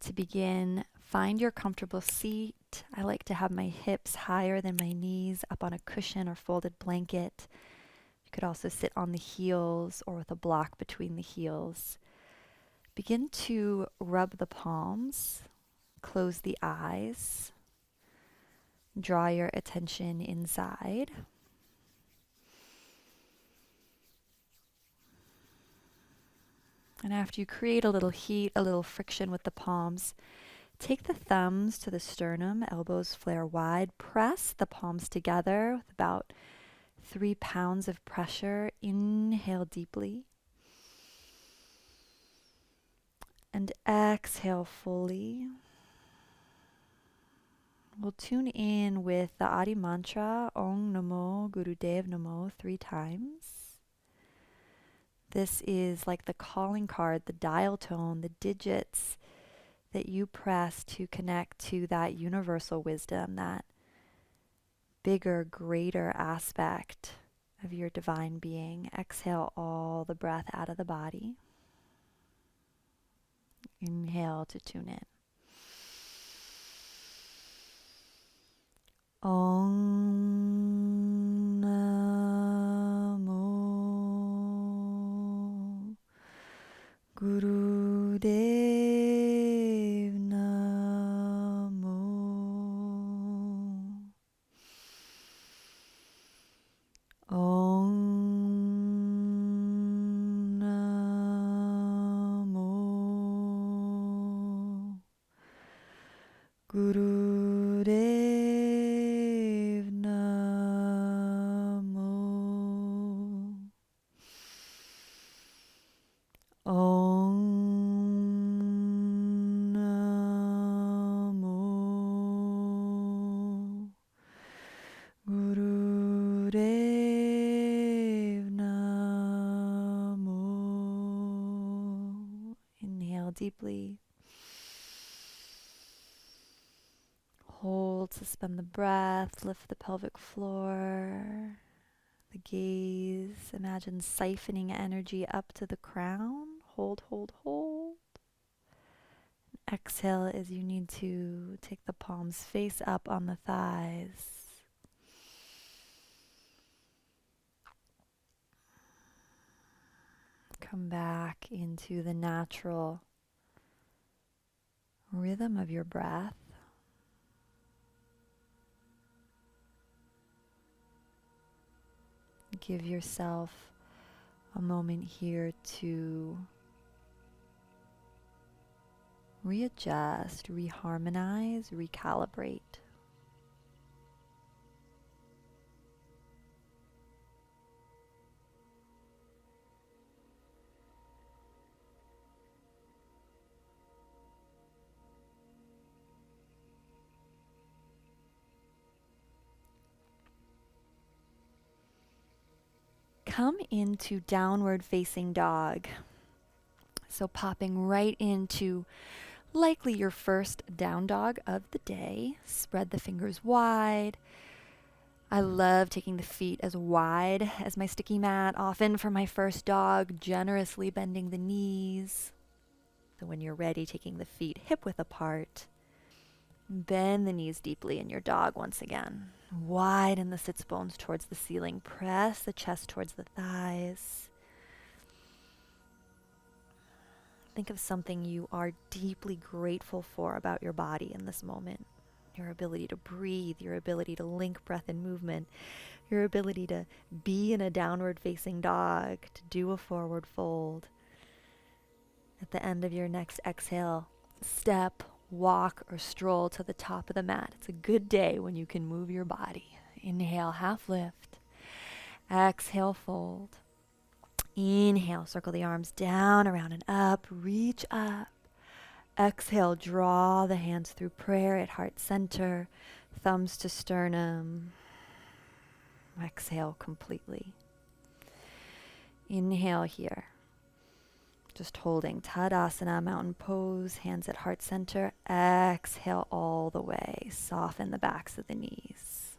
To begin, find your comfortable seat. I like to have my hips higher than my knees, up on a cushion or folded blanket. You could also sit on the heels or with a block between the heels. Begin to rub the palms, close the eyes, draw your attention inside. And after you create a little heat, a little friction with the palms, take the thumbs to the sternum, elbows flare wide. Press the palms together with about 3 pounds of pressure. Inhale deeply. And exhale fully. We'll tune in with the Adi mantra, Om Namo Gurudev Namo, 3 times. This is like the calling card, the dial tone, the digits that you press to connect to that universal wisdom, that bigger, greater aspect of your divine being. Exhale all the breath out of the body. Inhale to tune in. Om Namo Gurudev Namo. Om Namo Gurudev Namo. Om Namo Gurudev Namo. Inhale deeply. Hold, suspend the breath, lift the pelvic floor, the gaze. Imagine siphoning energy up to the crown. Hold, hold, hold. Exhale as you need to take the palms face up on the thighs. Come back into the natural rhythm of your breath. Give yourself a moment here to readjust, reharmonize, recalibrate. Come into downward facing dog. So popping right into likely your first down dog of the day. Spread the fingers wide. I love taking the feet as wide as my sticky mat, often for my first dog, generously bending the knees. So when you're ready, taking the feet hip width apart. Bend the knees deeply in your dog once again. Widen the sits bones towards the ceiling. Press the chest towards the thighs. Think of something you are deeply grateful for about your body in this moment. Your ability to breathe, your ability to link breath and movement, your ability to be in a downward facing dog, to do a forward fold. At the end of your next exhale, step, walk, or stroll to the top of the mat. It's a good day when you can move your body. Inhale, half lift. Exhale, fold. Inhale, circle the arms down, around, and up. Reach up. Exhale, draw the hands through prayer at heart center. Thumbs to sternum. Exhale completely. Inhale here. Just holding Tadasana, mountain pose, hands at heart center. Exhale all the way. Soften the backs of the knees.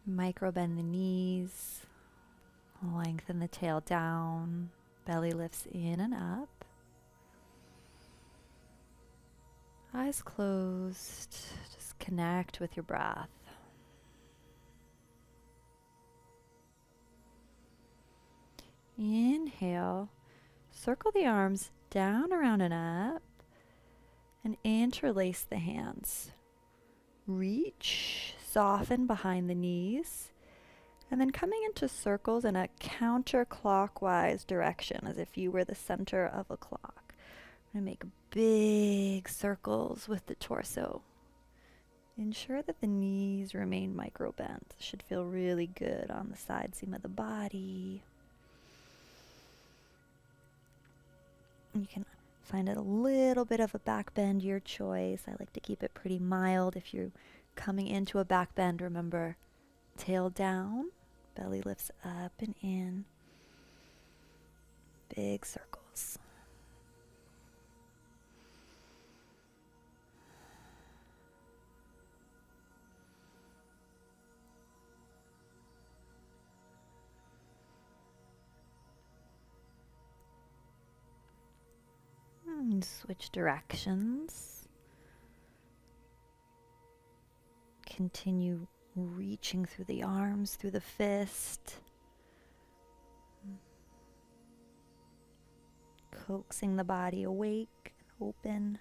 Micro bend the knees. Lengthen the tail down, belly lifts in and up. Eyes closed, just connect with your breath. Inhale, circle the arms down, around, and up, and interlace the hands. Reach, soften behind the knees, and then coming into circles in a counterclockwise direction, as if you were the center of a clock. We're going to make big circles with the torso. Ensure that the knees remain micro-bent. Should feel really good on the side seam of the body. You can find a little bit of a back bend, your choice. I like to keep it pretty mild. If you're coming into a back bend, remember, tail down, belly lifts up and in. Big circles. And switch directions. Continue reaching through the arms, through the fist. Coaxing the body awake and open.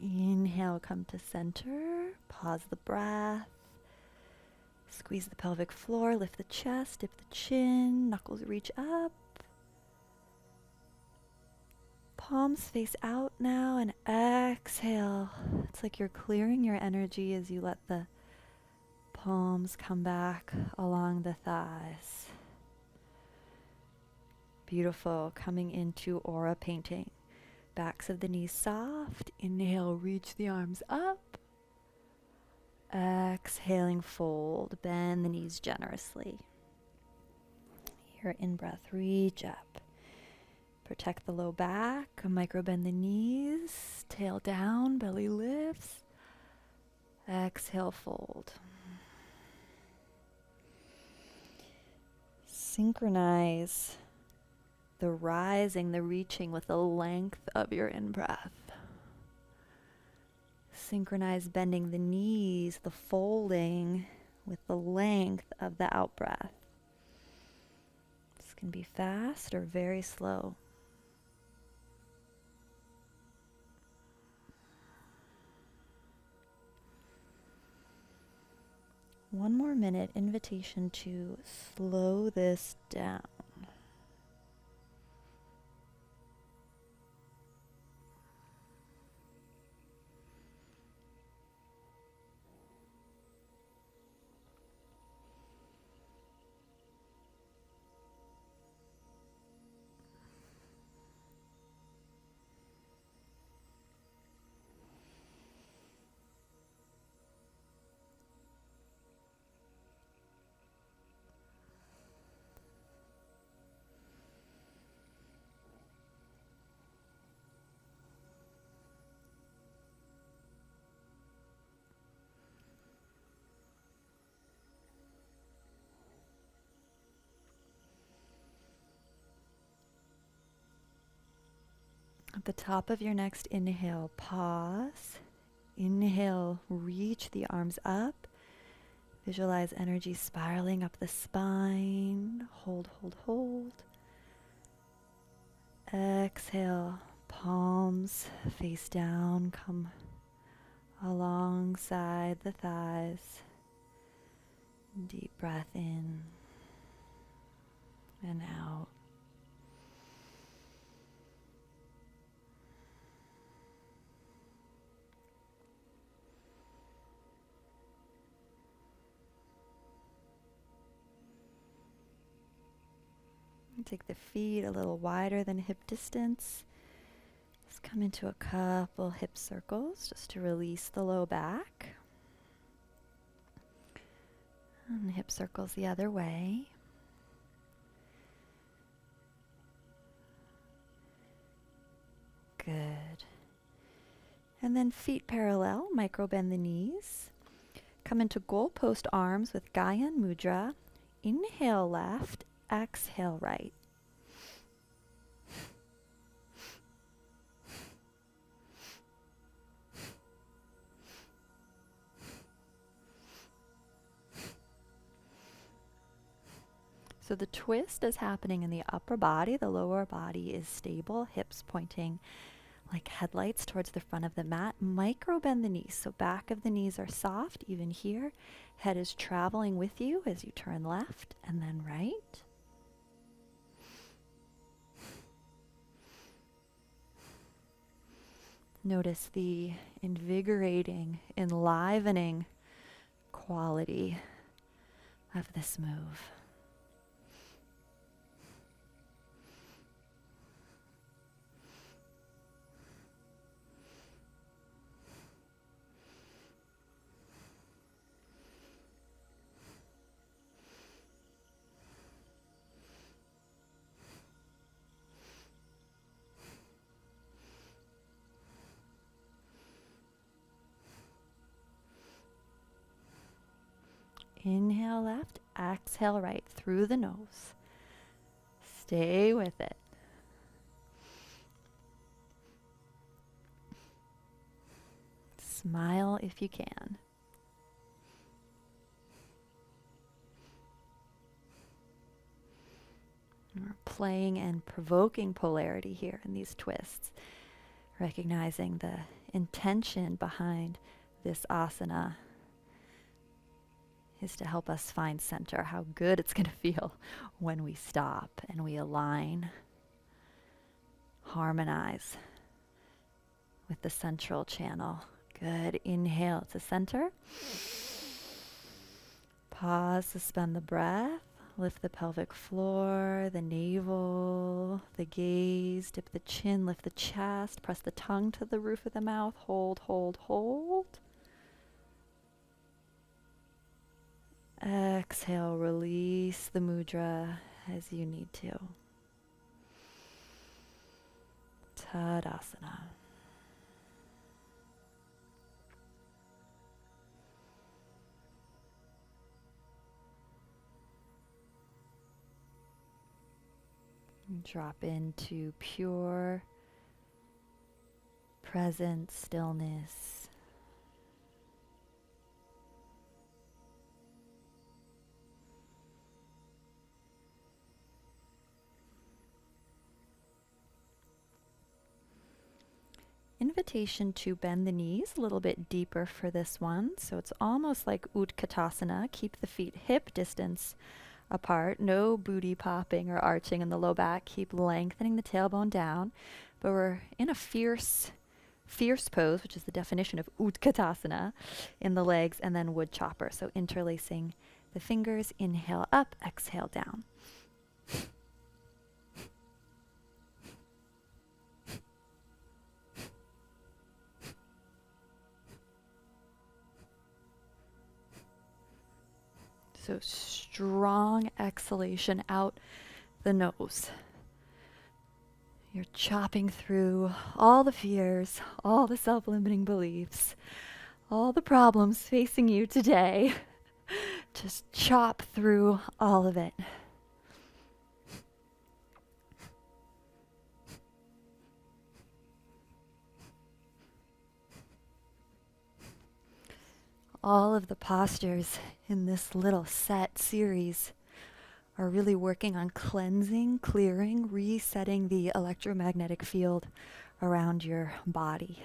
Inhale, come to center. Pause the breath. Squeeze the pelvic floor, lift the chest, dip the chin, knuckles reach up. Palms face out now and exhale. It's like you're clearing your energy as you let the palms come back along the thighs. Beautiful. Coming into aura painting. Backs of the knees soft. Inhale, reach the arms up. Exhaling, fold. Bend the knees generously. Your in-breath, reach up. Protect the low back. Micro bend the knees. Tail down, belly lifts. Exhale, fold. Synchronize the rising, the reaching with the length of your in-breath. Synchronize bending the knees, the folding with the length of the out-breath. This can be fast or very slow. One more minute, invitation to slow this down. At the top of your next inhale, pause. Inhale, reach the arms up. Visualize energy spiraling up the spine. Hold, hold, hold. Exhale, palms face down. Come alongside the thighs. Deep breath in and out. Take the feet a little wider than hip distance. Let's come into a couple hip circles just to release the low back. And hip circles the other way. Good. And then feet parallel, micro bend the knees. Come into goalpost arms with Gyan Mudra. Inhale left, exhale right. So the twist is happening in the upper body. The lower body is stable, hips pointing like headlights towards the front of the mat. Micro bend the knees. So back of the knees are soft, even here. Head is traveling with you as you turn left and then right. Notice the invigorating, enlivening quality of this move. Inhale left, exhale right through the nose. Stay with it. Smile if you can. We're playing and provoking polarity here in these twists, recognizing the intention behind this asana is to help us find center, how good it's going to feel when we stop and we align, harmonize with the central channel. Good. Inhale to center. Pause, suspend the breath. Lift the pelvic floor, the navel, the gaze. Dip the chin, lift the chest. Press the tongue to the roof of the mouth. Hold, hold, hold. Exhale, release the mudra as you need to. Tadasana. Drop into pure, present stillness. Invitation to bend the knees a little bit deeper for this one. So it's almost like Utkatasana. Keep the feet hip distance apart. No booty popping or arching in the low back. Keep lengthening the tailbone down. But we're in a fierce pose, which is the definition of Utkatasana, in the legs, and then wood chopper. So interlacing the fingers. Inhale up, exhale down. So strong exhalation out the nose. You're chopping through all the fears, all the self-limiting beliefs, all the problems facing you today. Just chop through all of it. All of the postures in this little set series are really working on cleansing, clearing, resetting the electromagnetic field around your body.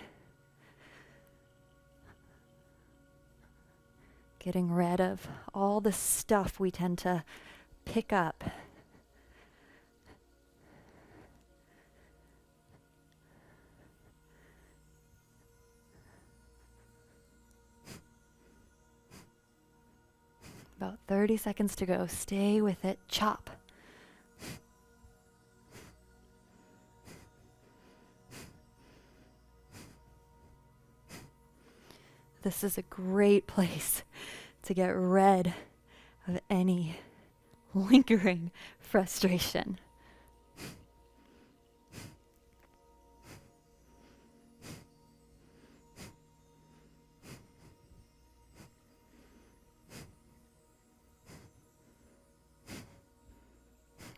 Getting rid of all the stuff we tend to pick up. About 30 seconds to go. Stay with it. Chop. This is a great place to get rid of any lingering frustration.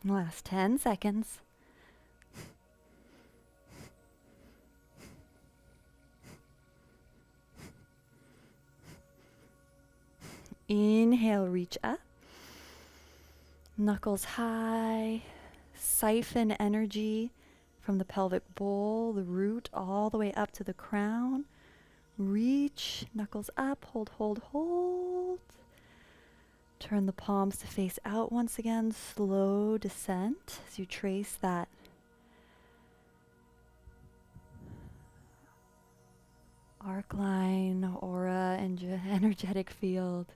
Last 10 seconds. Inhale, reach up. Knuckles high. Siphon energy from the pelvic bowl, the root, all the way up to the crown. Reach, knuckles up, hold, hold, hold. Turn the palms to face out once again. Slow descent as you trace that arc line, aura, and energetic field.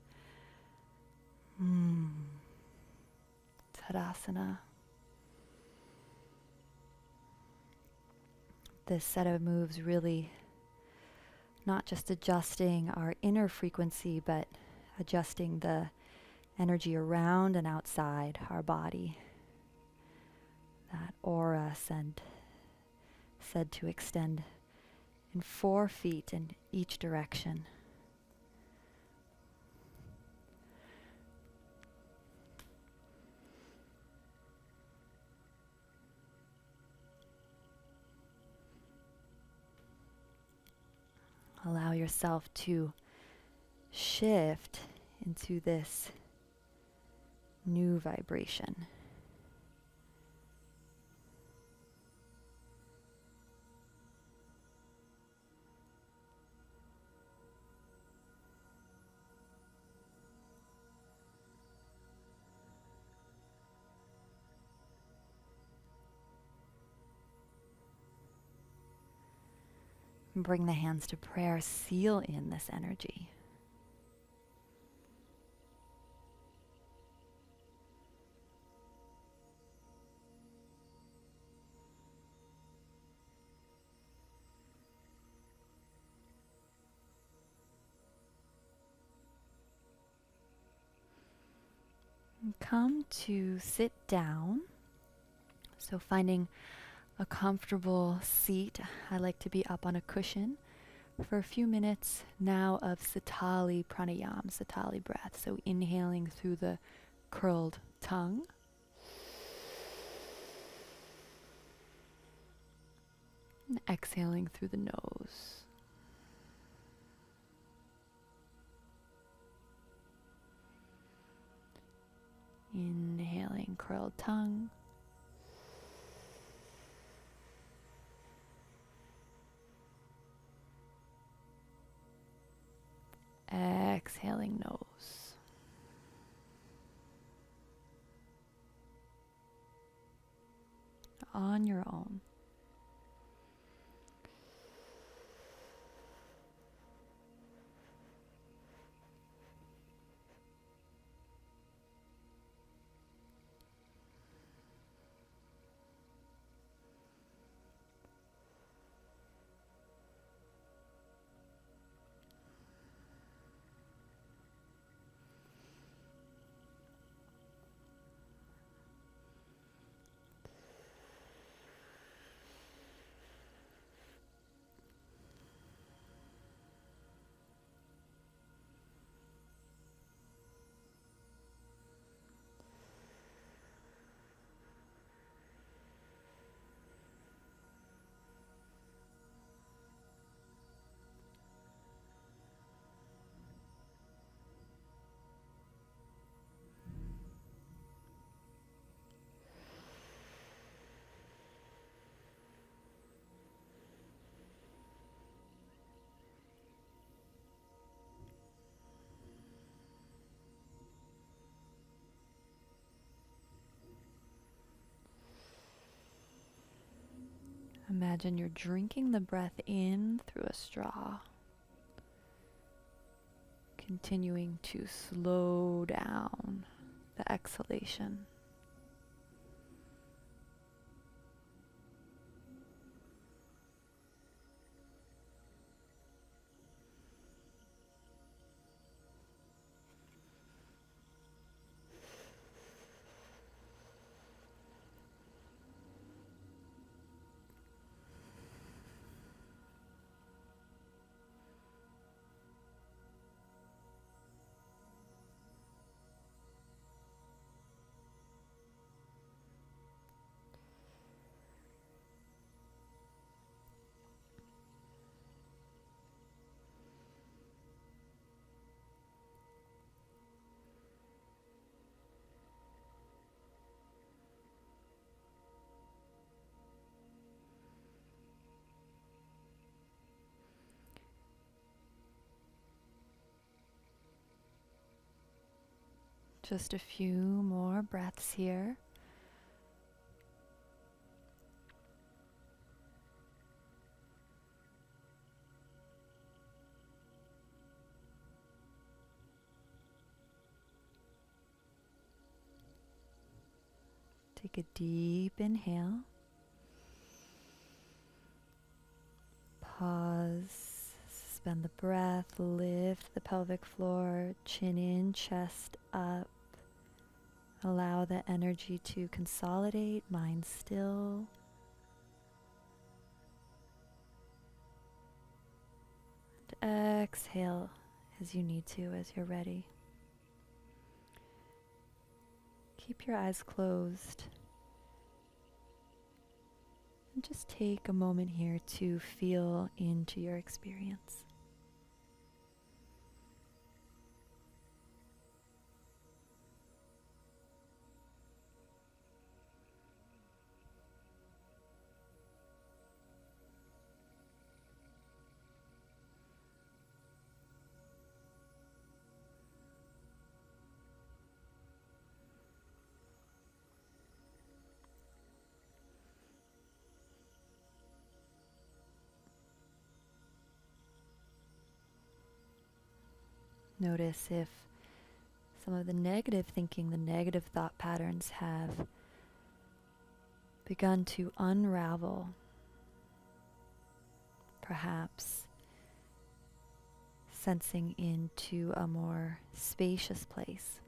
Tadasana. This set of moves really not just adjusting our inner frequency, but adjusting the energy around and outside our body. That aura said to extend in 4 feet in each direction. Allow yourself to shift into this new vibration. Bring the hands to prayer, seal in this energy. And come to sit down. So finding a comfortable seat. I like to be up on a cushion for a few minutes now of Sitali pranayam, Sitali breath. So inhaling through the curled tongue. And exhaling through the nose. Inhaling curled tongue. Exhaling nose. On your own. Imagine you're drinking the breath in through a straw. Continuing to slow down the exhalation. Just a few more breaths here. Take a deep inhale. Pause. Suspend the breath. Lift the pelvic floor. Chin in, chest up. Allow the energy to consolidate. Mind still. And exhale as you need to, as you're ready. Keep your eyes closed. And just take a moment here to feel into your experience. Notice if some of the negative thinking, the negative thought patterns have begun to unravel, perhaps sensing into a more spacious place.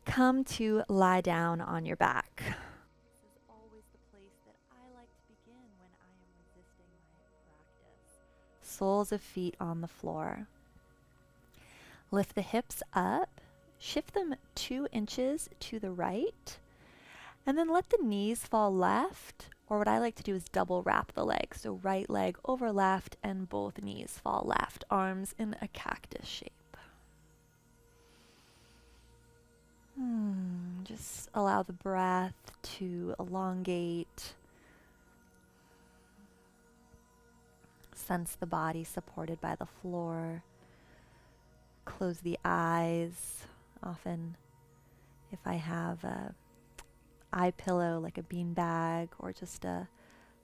Come to lie down on your back. This is always the place that I like to begin when I am resisting my practice. Soles of feet on the floor. Lift the hips up, shift them 2 inches to the right, and then let the knees fall left, or what I like to do is double wrap the legs. So right leg over left and both knees fall left, arms in a cactus shape. Just allow the breath to elongate. Sense the body supported by the floor. Close the eyes. Often, if I have a eye pillow like a bean bag or just a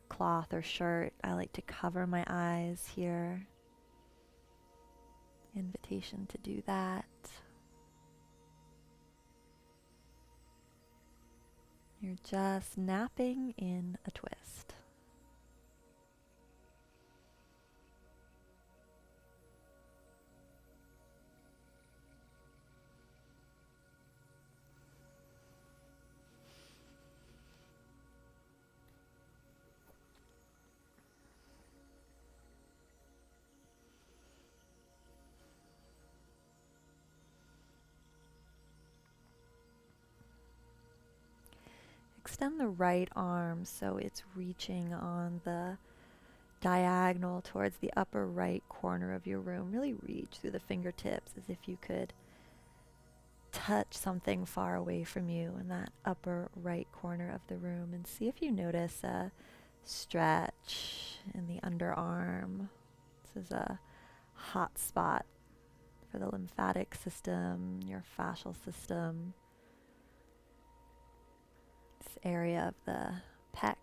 cloth or shirt, I like to cover my eyes here. Invitation to do that. You're just napping in a twist. Extend the right arm so it's reaching on the diagonal towards the upper right corner of your room. Really reach through the fingertips as if you could touch something far away from you in that upper right corner of the room, and see if you notice a stretch in the underarm. This is a hot spot for the lymphatic system, your fascial system. This area of the pec,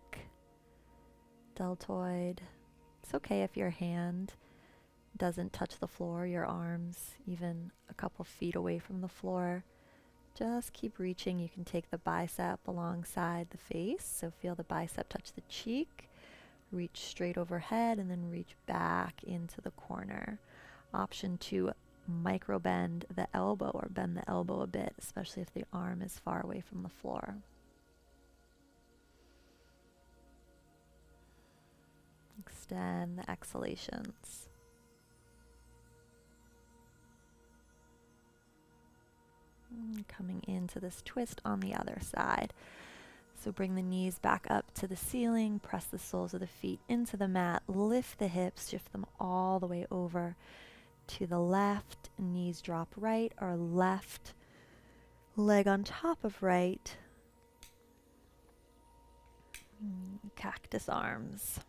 deltoid. It's okay if your hand doesn't touch the floor, your arms even a couple feet away from the floor. Just keep reaching. You can take the bicep alongside the face, so feel the bicep touch the cheek, reach straight overhead, and then reach back into the corner. Option to micro bend the elbow or bend the elbow a bit, especially if the arm is far away from the floor. Extend the exhalations. Coming into this twist on the other side. So bring the knees back up to the ceiling, press the soles of the feet into the mat, lift the hips, shift them all the way over to the left, knees drop right, or left leg on top of right. Cactus arms.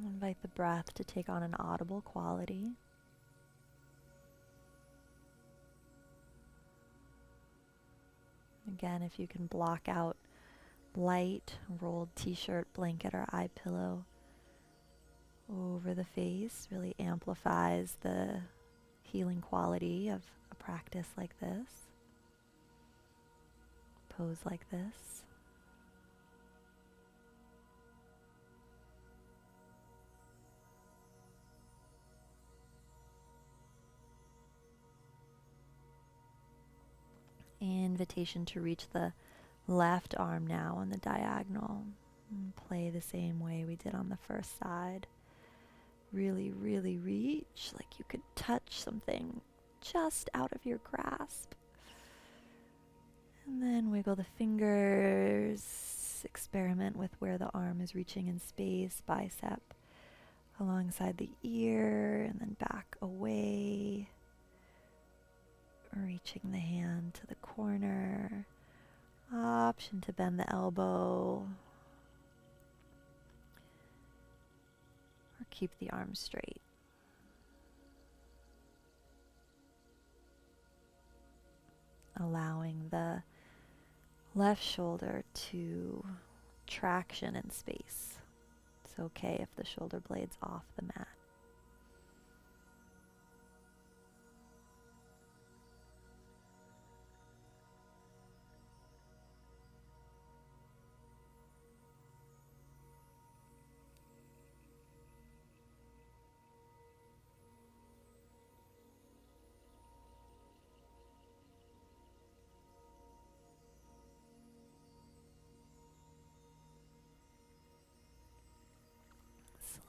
Invite the breath to take on an audible quality. Again, if you can block out light, rolled t-shirt, blanket, or eye pillow over the face, really amplifies the healing quality of a practice like this, pose like this. Invitation to reach the left arm now on the diagonal. And play the same way we did on the first side. Really, really reach like you could touch something just out of your grasp. And then wiggle the fingers. Experiment with where the arm is reaching in space, bicep alongside the ear, and then back away. Reaching the hand to the corner. Option to bend the elbow. Or keep the arm straight. Allowing the left shoulder to traction in space. It's okay if the shoulder blade's off the mat.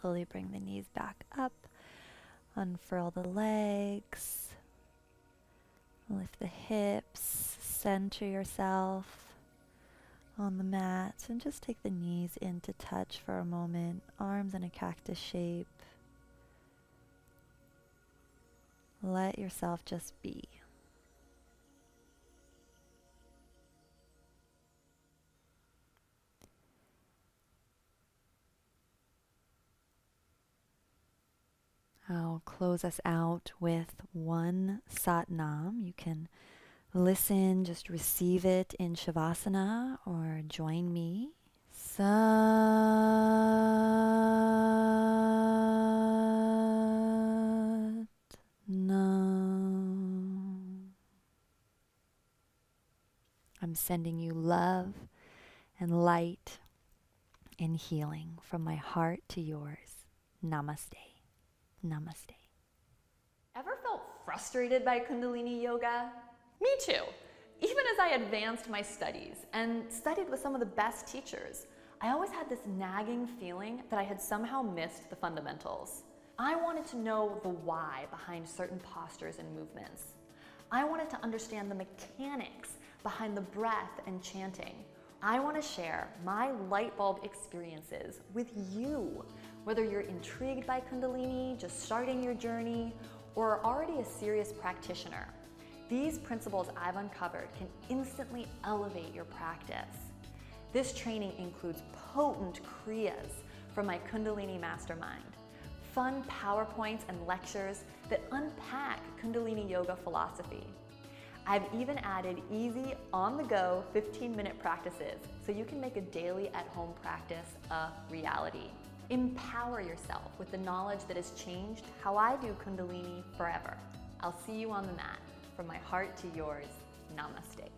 Slowly bring the knees back up, unfurl the legs, lift the hips, center yourself on the mat, and just take the knees in to touch for a moment, arms in a cactus shape. Let yourself just be. I'll close us out with one Satnam. You can listen, just receive it in Shavasana or join me. Satnam. I'm sending you love and light and healing from my heart to yours. Namaste. Namaste. Ever felt frustrated by Kundalini yoga? Me too. Even as I advanced my studies and studied with some of the best teachers, I always had this nagging feeling that I had somehow missed the fundamentals. I wanted to know the why behind certain postures and movements. I wanted to understand the mechanics behind the breath and chanting. I want to share my light bulb experiences with you, whether you're intrigued by Kundalini, just starting your journey, or are already a serious practitioner. These principles I've uncovered can instantly elevate your practice. This training includes potent kriyas from my Kundalini mastermind, fun PowerPoints and lectures that unpack Kundalini yoga philosophy. I've even added easy, on-the-go 15-minute practices so you can make a daily at-home practice a reality. Empower yourself with the knowledge that has changed how I do Kundalini forever. I'll see you on the mat. From my heart to yours, namaste.